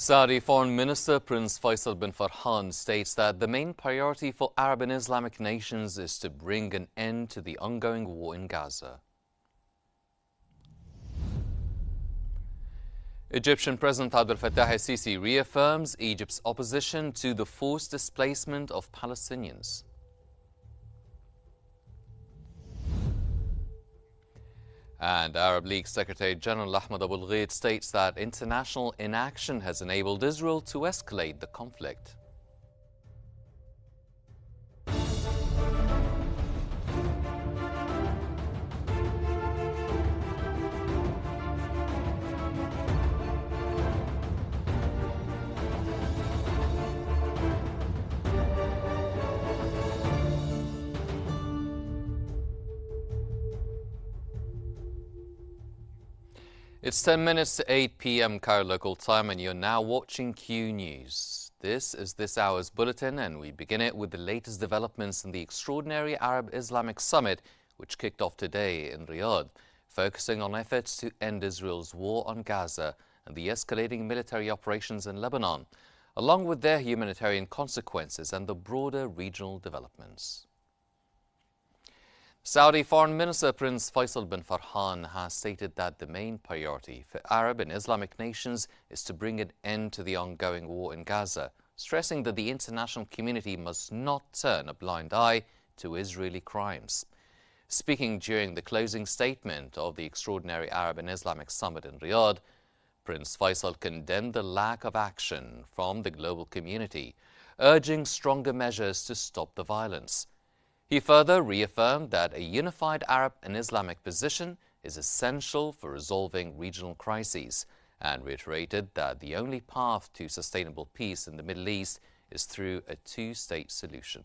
Saudi Foreign Minister Prince Faisal bin Farhan states that the main priority for Arab and Islamic nations is to bring an end to the ongoing war in Gaza. Egyptian President Abdel Fattah el-Sisi reaffirms Egypt's opposition to the forced displacement of Palestinians. And Arab League Secretary General Ahmed Abul Gheit states that international inaction has enabled Israel to escalate the conflict. It's 10 minutes to 8 p.m. Cairo local time, and you're now watching Q News. This is this hour's bulletin, and we begin it with the latest developments in the extraordinary Arab-Islamic summit, which kicked off today in Riyadh, focusing on efforts to end Israel's war on Gaza and the escalating military operations in Lebanon, along with their humanitarian consequences and the broader regional developments. Saudi Foreign Minister Prince Faisal bin Farhan has stated that the main priority for Arab and Islamic nations is to bring an end to the ongoing war in Gaza, stressing that the international community must not turn a blind eye to Israeli crimes. Speaking during the closing statement of the extraordinary Arab and Islamic summit in Riyadh, Prince Faisal condemned the lack of action from the global community, urging stronger measures to stop the violence. He further reaffirmed that a unified Arab and Islamic position is essential for resolving regional crises and reiterated that the only path to sustainable peace in the Middle East is through a two-state solution.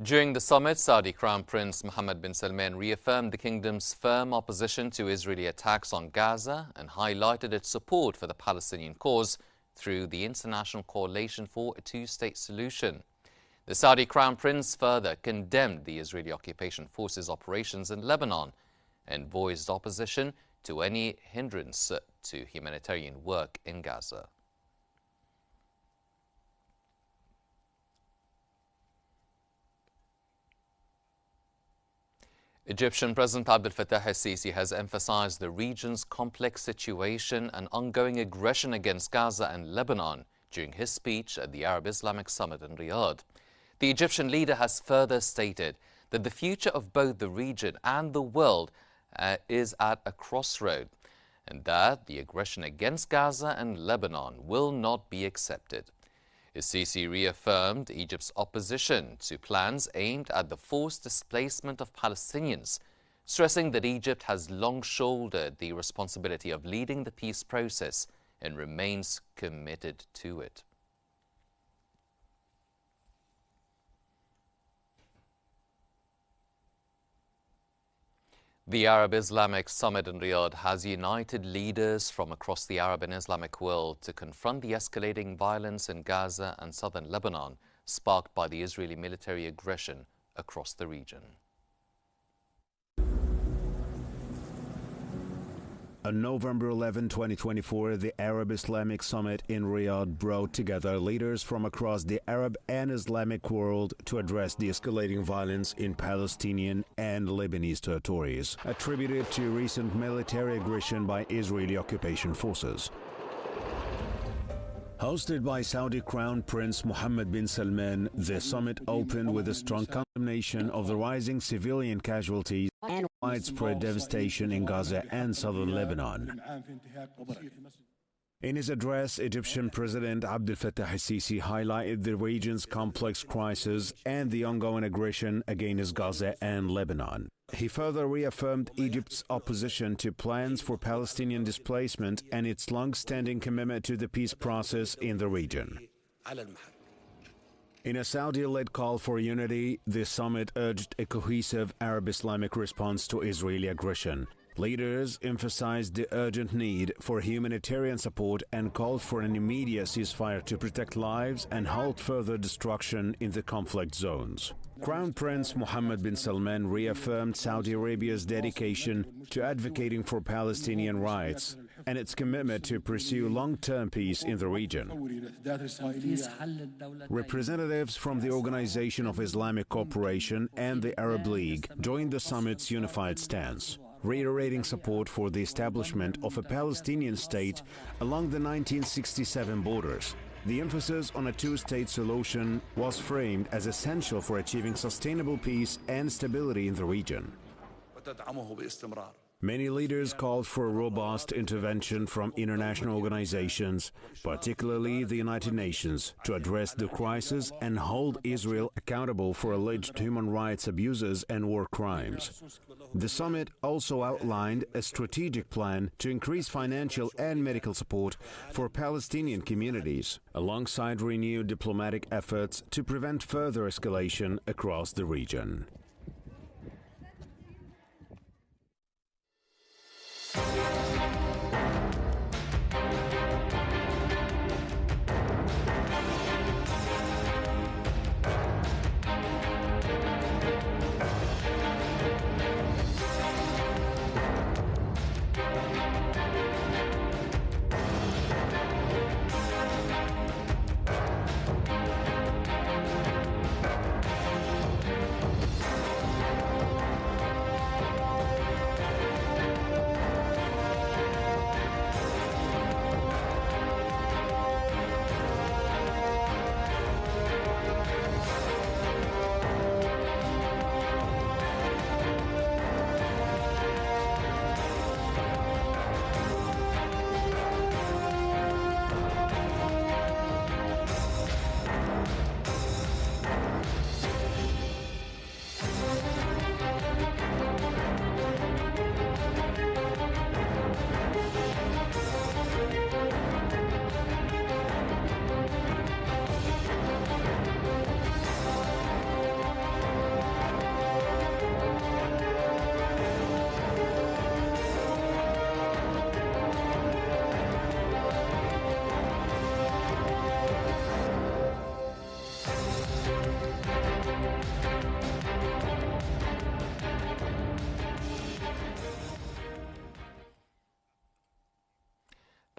During the summit, Saudi Crown Prince Mohammed bin Salman reaffirmed the kingdom's firm opposition to Israeli attacks on Gaza and highlighted its support for the Palestinian cause through the International Coalition for a Two-State Solution. The Saudi Crown Prince further condemned the Israeli occupation forces' operations in Lebanon and voiced opposition to any hindrance to humanitarian work in Gaza. Egyptian President Abdel Fattah el-Sisi has emphasized the region's complex situation and ongoing aggression against Gaza and Lebanon during his speech at the Arab-Islamic Summit in Riyadh. The Egyptian leader has further stated that the future of both the region and the world is at a crossroad, and that the aggression against Gaza and Lebanon will not be accepted. El-Sisi reaffirmed Egypt's opposition to plans aimed at the forced displacement of Palestinians, stressing that Egypt has long shouldered the responsibility of leading the peace process and remains committed to it. The Arab-Islamic Summit in Riyadh has united leaders from across the Arab and Islamic world to confront the escalating violence in Gaza and southern Lebanon, sparked by the Israeli military aggression across the region. On November 11, 2024, the Arab-Islamic Summit in Riyadh brought together leaders from across the Arab and Islamic world to address the escalating violence in Palestinian and Lebanese territories, attributed to recent military aggression by Israeli occupation forces. Hosted by Saudi Crown Prince Mohammed bin Salman, the summit opened with a strong condemnation of the rising civilian casualties and widespread devastation in Gaza and southern Lebanon. In his address, Egyptian President Abdel Fattah el-Sisi highlighted the region's complex crisis and the ongoing aggression against Gaza and Lebanon. He further reaffirmed Egypt's opposition to plans for Palestinian displacement and its long-standing commitment to the peace process in the region. In a Saudi-led call for unity, the summit urged a cohesive Arab-Islamic response to Israeli aggression, Leaders emphasized the urgent need for humanitarian support and called for an immediate ceasefire to protect lives and halt further destruction in the conflict zones. Crown Prince Mohammed bin Salman reaffirmed Saudi Arabia's dedication to advocating for Palestinian rights and its commitment to pursue long-term peace in the region. Representatives from the Organization of Islamic Cooperation and the Arab League joined the summit's unified stance, reiterating support for the establishment of a Palestinian state along the 1967 borders. The emphasis on a two-state solution was framed as essential for achieving sustainable peace and stability in the region. Many leaders called for a robust intervention from international organizations, particularly the United Nations, to address the crisis and hold Israel accountable for alleged human rights abuses and war crimes. The summit also outlined a strategic plan to increase financial and medical support for Palestinian communities, alongside renewed diplomatic efforts to prevent further escalation across the region.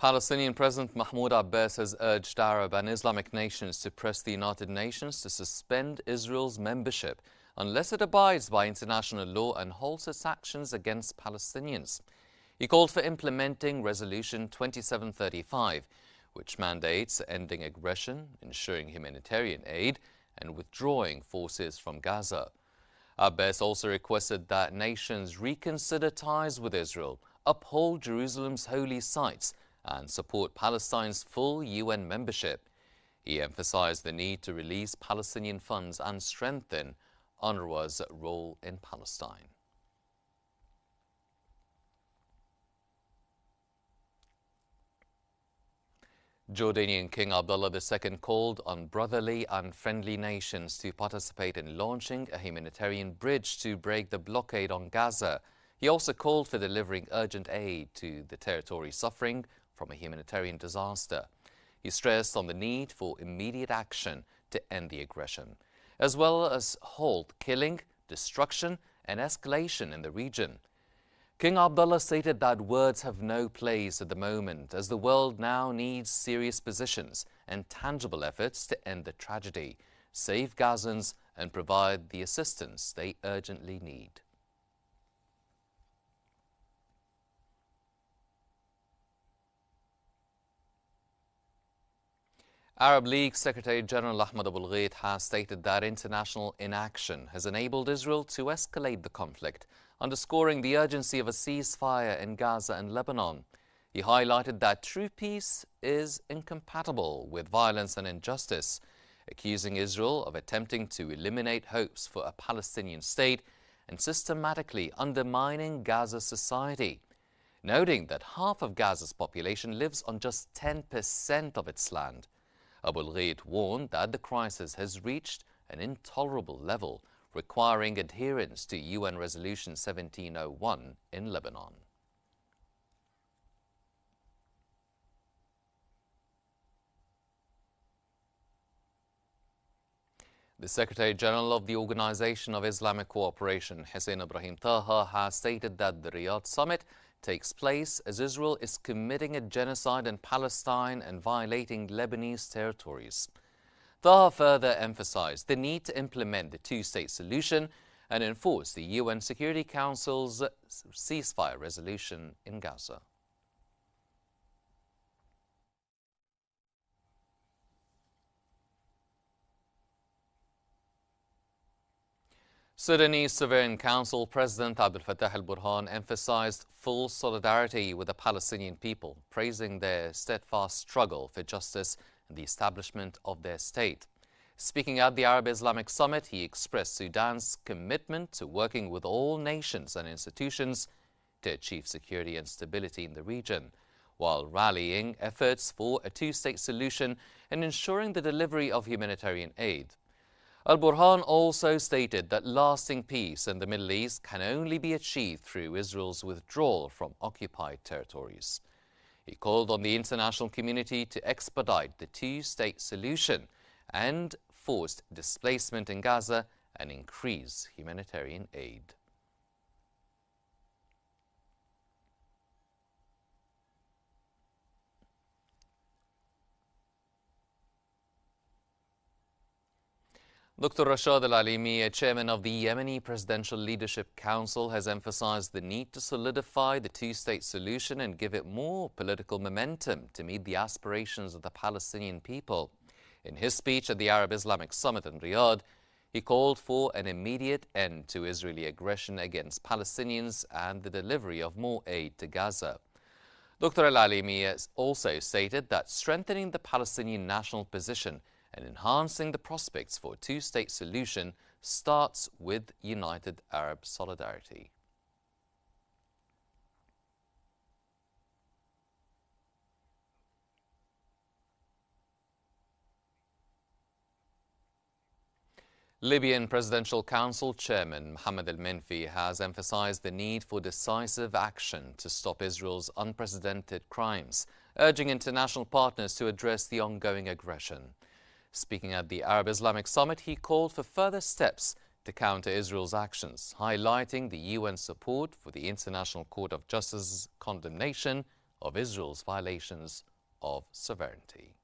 Palestinian President Mahmoud Abbas has urged Arab and Islamic nations to press the United Nations to suspend Israel's membership unless it abides by international law and halts its actions against Palestinians. He called for implementing Resolution 2735, which mandates ending aggression, ensuring humanitarian aid, and withdrawing forces from Gaza. Abbas also requested that nations reconsider ties with Israel, uphold Jerusalem's holy sites, and support Palestine's full UN membership. He emphasized the need to release Palestinian funds and strengthen UNRWA's role in Palestine. Jordanian King Abdullah II called on brotherly and friendly nations to participate in launching a humanitarian bridge to break the blockade on Gaza. He also called for delivering urgent aid to the territory suffering from a humanitarian disaster. He stressed on the need for immediate action to end the aggression, as well as halt killing, destruction, and escalation in the region. King Abdullah stated that words have no place at the moment, as the world now needs serious positions and tangible efforts to end the tragedy, save Gazans, and provide the assistance they urgently need. Arab League Secretary General Ahmed Abul Gheit has stated that international inaction has enabled Israel to escalate the conflict, underscoring the urgency of a ceasefire in Gaza and Lebanon. He highlighted that true peace is incompatible with violence and injustice, accusing Israel of attempting to eliminate hopes for a Palestinian state and systematically undermining Gaza's society, noting that half of Gaza's population lives on just 10% of its land. Abul Gheit warned that the crisis has reached an intolerable level, requiring adherence to UN Resolution 1701 in Lebanon. The Secretary-General of the Organization of Islamic Cooperation, Hussein Ibrahim Taha, has stated that the Riyadh summit takes place as Israel is committing a genocide in Palestine and violating Lebanese territories. Taha further emphasized the need to implement the two-state solution and enforce the UN Security Council's ceasefire resolution in Gaza. Sudanese Sovereign Council President Abdel Fattah al-Burhan emphasized full solidarity with the Palestinian people, praising their steadfast struggle for justice and the establishment of their state. Speaking at the Arab Islamic Summit, he expressed Sudan's commitment to working with all nations and institutions to achieve security and stability in the region, while rallying efforts for a two-state solution and ensuring the delivery of humanitarian aid. Al-Burhan also stated that lasting peace in the Middle East can only be achieved through Israel's withdrawal from occupied territories. He called on the international community to expedite the two-state solution and forced displacement in Gaza and increase humanitarian aid. Dr. Rashad Al-Alimi, chairman of the Yemeni Presidential Leadership Council, has emphasized the need to solidify the two-state solution and give it more political momentum to meet the aspirations of the Palestinian people. In his speech at the Arab Islamic Summit in Riyadh, he called for an immediate end to Israeli aggression against Palestinians and the delivery of more aid to Gaza. Dr. Al-Alimi has also stated that strengthening the Palestinian national position and enhancing the prospects for a two-state solution starts with united Arab solidarity. Libyan Presidential Council Chairman Mohammed al-Menfi has emphasized the need for decisive action to stop Israel's unprecedented crimes, urging international partners to address the ongoing aggression. Speaking at the Arab Islamic Summit, he called for further steps to counter Israel's actions, highlighting the UN support for the International Court of Justice's condemnation of Israel's violations of sovereignty.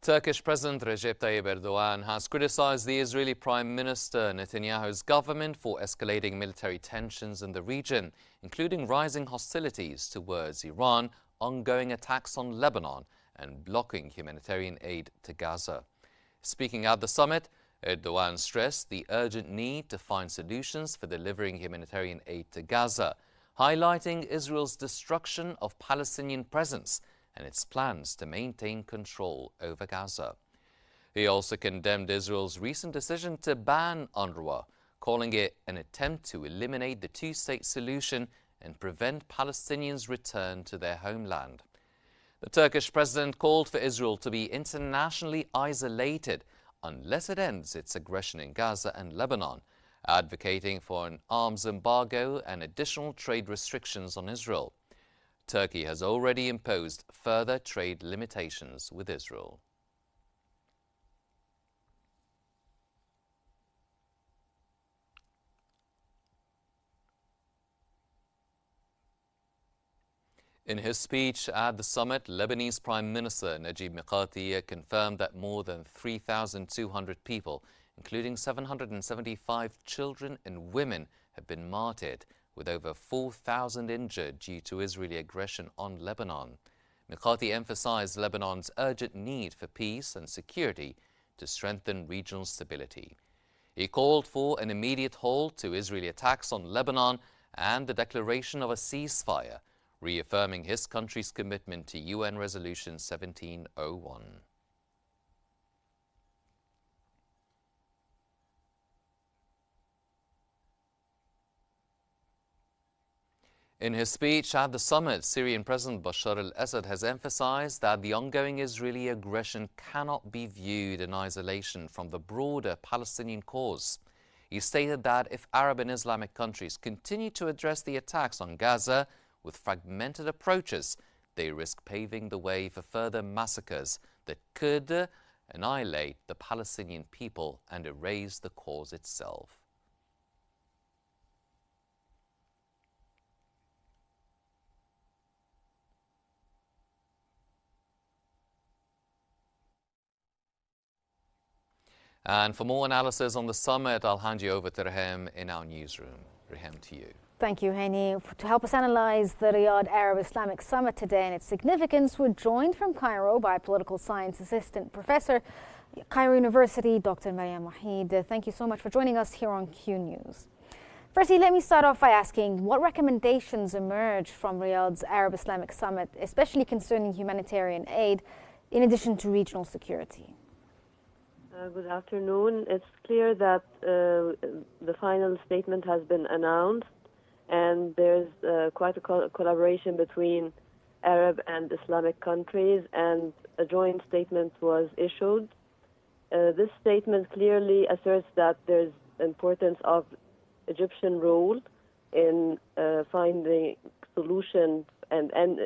Turkish President Recep Tayyip Erdogan has criticized the Israeli Prime Minister Netanyahu's government for escalating military tensions in the region, including rising hostilities towards Iran, ongoing attacks on Lebanon, and blocking humanitarian aid to Gaza. Speaking at the summit, Erdogan stressed the urgent need to find solutions for delivering humanitarian aid to Gaza, highlighting Israel's destruction of Palestinian presence and its plans to maintain control over Gaza. He also condemned Israel's recent decision to ban UNRWA, calling it an attempt to eliminate the two-state solution and prevent Palestinians' return to their homeland. The Turkish president called for Israel to be internationally isolated unless it ends its aggression in Gaza and Lebanon, advocating for an arms embargo and additional trade restrictions on Israel. Turkey has already imposed further trade limitations with Israel. In his speech at the summit, Lebanese Prime Minister Najib Mikati confirmed that more than 3,200 people, including 775 children and women, have been martyred, with over 4,000 injured due to Israeli aggression on Lebanon. Mikati emphasized Lebanon's urgent need for peace and security to strengthen regional stability. He called for an immediate halt to Israeli attacks on Lebanon and the declaration of a ceasefire, reaffirming his country's commitment to UN Resolution 1701. In his speech at the summit, Syrian President Bashar al-Assad has emphasized that the ongoing Israeli aggression cannot be viewed in isolation from the broader Palestinian cause. He stated that if Arab and Islamic countries continue to address the attacks on Gaza with fragmented approaches, they risk paving the way for further massacres that could annihilate the Palestinian people and erase the cause itself. And for more analysis on the summit, I'll hand you over to Rehem in our newsroom. Rehem, to you. Thank you, Hani. To help us analyse the Riyadh Arab Islamic Summit today and its significance, we're joined from Cairo by Political Science Assistant Professor, Cairo University, Dr. Maryam Wahid. Thank you so much for joining us here on Qnews. Firstly, let me start off by asking what recommendations emerge from Riyadh's Arab Islamic Summit, especially concerning humanitarian aid, in addition to regional security? Good afternoon. It's clear that the final statement has been announced, and there's quite a collaboration between Arab and Islamic countries, and a joint statement was issued. This statement clearly asserts that there's importance of Egyptian role in finding solutions and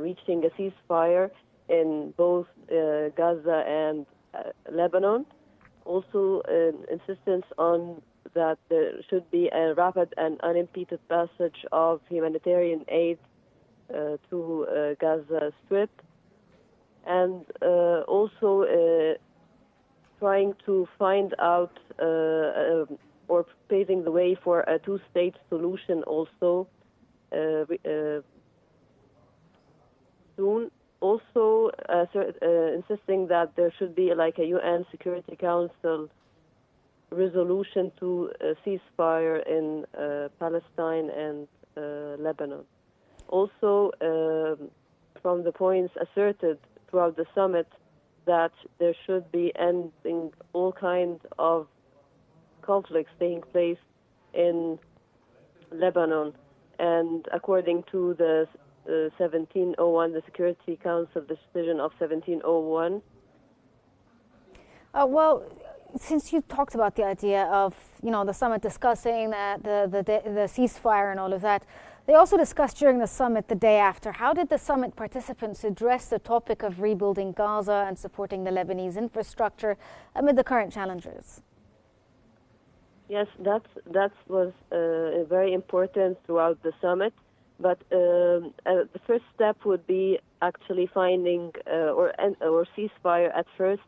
reaching a ceasefire in both Gaza and Lebanon. Also, insistence on that there should be a rapid and unimpeded passage of humanitarian aid to Gaza Strip, and also trying to find out or paving the way for a two-state solution also soon. Also insisting that there should be like a UN Security Council resolution to ceasefire in Palestine and Lebanon. Also, from the points asserted throughout the summit, that there should be ending all kinds of conflicts taking place in Lebanon. And according to the 1701, the Security Council decision of 1701. Well, since you talked about the idea of, the summit discussing that the ceasefire and all of that, they also discussed during the summit the day after. How did the summit participants address the topic of rebuilding Gaza and supporting the Lebanese infrastructure amid the current challenges? Yes, that was very important throughout the summit. But the first step would be actually finding or ceasefire at first,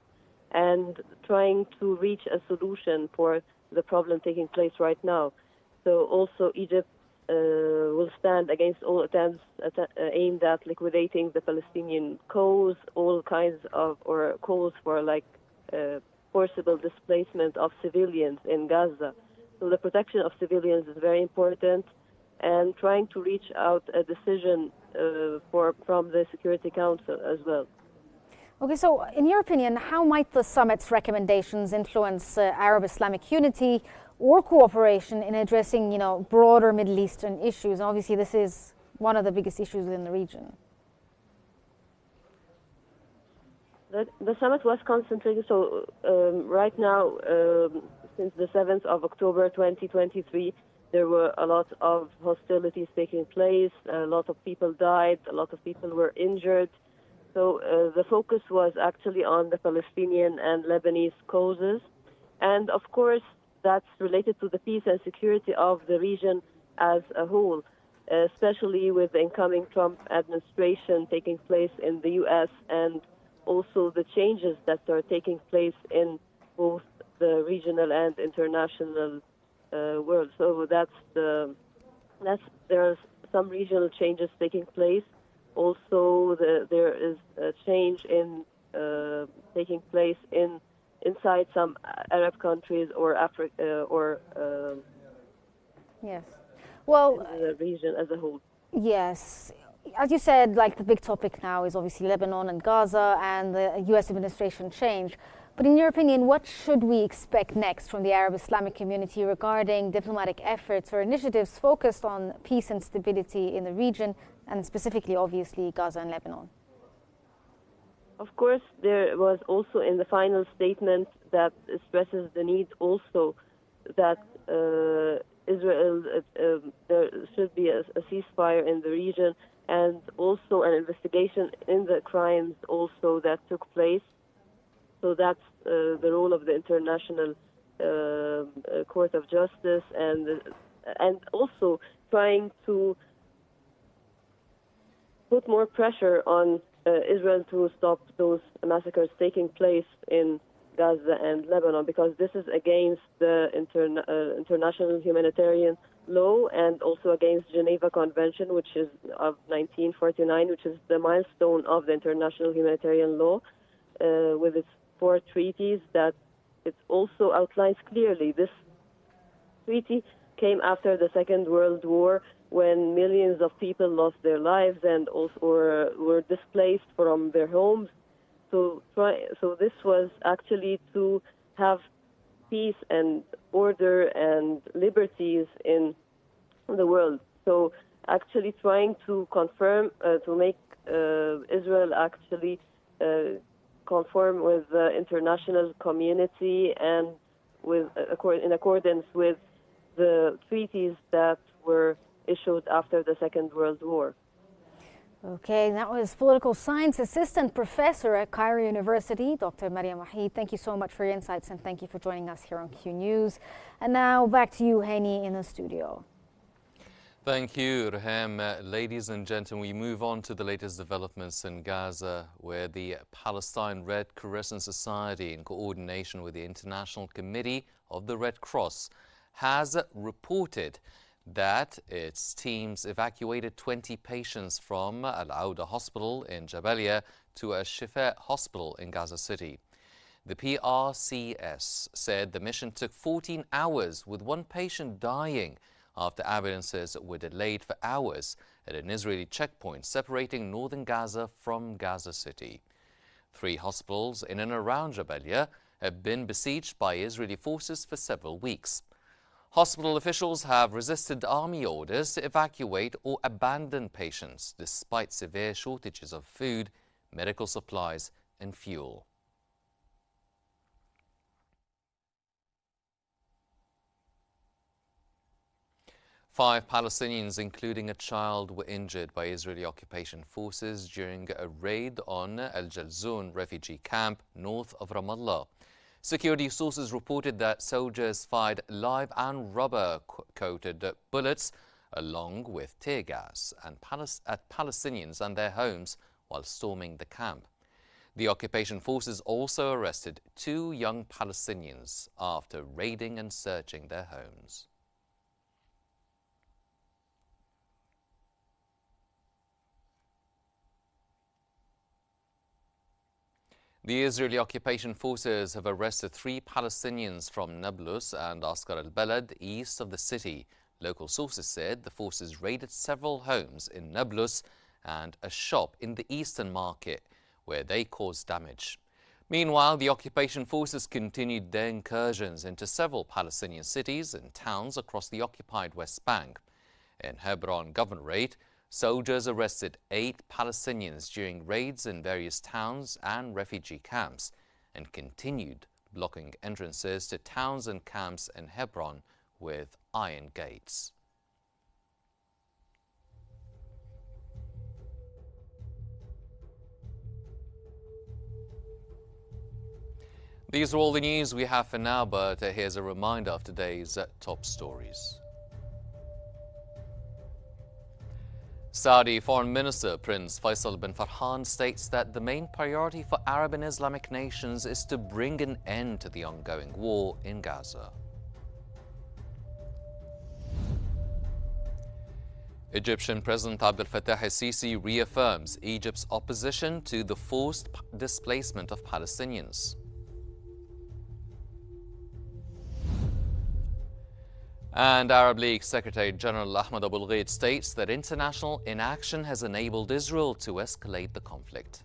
and trying to reach a solution for the problem taking place right now. So also Egypt will stand against all attempts aimed at liquidating the Palestinian cause, all kinds of or calls for forcible displacement of civilians in Gaza. So the protection of civilians is very important, and trying to reach out a decision from the Security Council as well. Okay, so in your opinion, how might the summit's recommendations influence Arab-Islamic unity or cooperation in addressing, broader Middle Eastern issues? Obviously, this is one of the biggest issues in the region. The summit was concentrated, so right now, since the 7th of October 2023, there were a lot of hostilities taking place, a lot of people died, a lot of people were injured. So the focus was actually on the Palestinian and Lebanese causes. And of course, that's related to the peace and security of the region as a whole, especially with the incoming Trump administration taking place in the U.S. and also the changes that are taking place in both the regional and international world. So there's some regional changes taking place. Also, there is a change in taking place inside some Arab countries or Africa or yes, well, the region as a whole. Yes. As you said, the big topic now is obviously Lebanon and Gaza and the U.S. administration change. But in your opinion, what should we expect next from the Arab Islamic community regarding diplomatic efforts or initiatives focused on peace and stability in the region, and specifically, obviously, Gaza and Lebanon? Of course, there was also in the final statement that stresses the need also that Israel, there should be a ceasefire in the region, and also an investigation in the crimes also that took place. So that's the role of the International Court of Justice, and also trying to put more pressure on Israel to stop those massacres taking place in Gaza and Lebanon, because this is against the international humanitarian law and also against Geneva Convention, which is of 1949, which is the milestone of the international humanitarian law, with its 4 treaties that it also outlines clearly. This treaty came after the Second World War, when millions of people lost their lives and also were displaced from their homes. So this was actually to have peace and order and liberties in the world. So actually trying to confirm, to make Israel actually conform with the international community and in accordance with the treaties that were issued after the Second World War. Okay, that was political science assistant professor at Cairo University, Dr. Mariam Wahid. Thank you so much for your insights, and thank you for joining us here on Q News. And now back to you, Hani, in the studio. Thank you, Raham. Ladies and gentlemen, we move on to the latest developments in Gaza, where the Palestine Red Crescent Society, in coordination with the International Committee of the Red Cross, has reported that its teams evacuated 20 patients from Al-Auda Hospital in Jabalia to a Shifa Hospital in Gaza City. The PRCS said the mission took 14 hours, with one patient dying after ambulances were delayed for hours at an Israeli checkpoint separating northern Gaza from Gaza City. 3 hospitals in and around Jabalia have been besieged by Israeli forces for several weeks. Hospital officials have resisted army orders to evacuate or abandon patients despite severe shortages of food, medical supplies and fuel. Five Palestinians, including a child, were injured by Israeli occupation forces during a raid on Al Jalzoun refugee camp north of Ramallah. Security sources reported that soldiers fired live and rubber-coated bullets along with tear gas at Palestinians and their homes while storming the camp. The occupation forces also arrested 2 young Palestinians after raiding and searching their homes. The Israeli occupation forces have arrested 3 Palestinians from Nablus and Askar al-Balad, east of the city. Local sources said the forces raided several homes in Nablus and a shop in the eastern market, where they caused damage. Meanwhile, the occupation forces continued their incursions into several Palestinian cities and towns across the occupied West Bank. In Hebron Governorate, soldiers arrested 8 Palestinians during raids in various towns and refugee camps and continued blocking entrances to towns and camps in Hebron with iron gates. These are all the news we have for now, but here's a reminder of today's top stories. Saudi Foreign Minister Prince Faisal bin Farhan states that the main priority for Arab and Islamic nations is to bring an end to the ongoing war in Gaza. Egyptian President Abdel Fattah al-Sisi reaffirms Egypt's opposition to the forced displacement of Palestinians. And Arab League Secretary General Ahmed Abul Ghaid states that international inaction has enabled Israel to escalate the conflict.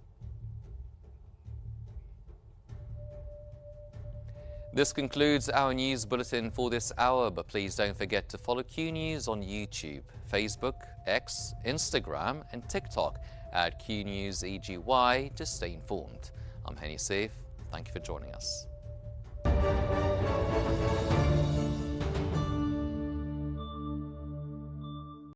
This concludes our news bulletin for this hour, but please don't forget to follow Q News on YouTube, Facebook, X, Instagram and TikTok at Qnews EGY to stay informed. I'm Henny Saif. Thank you for joining us.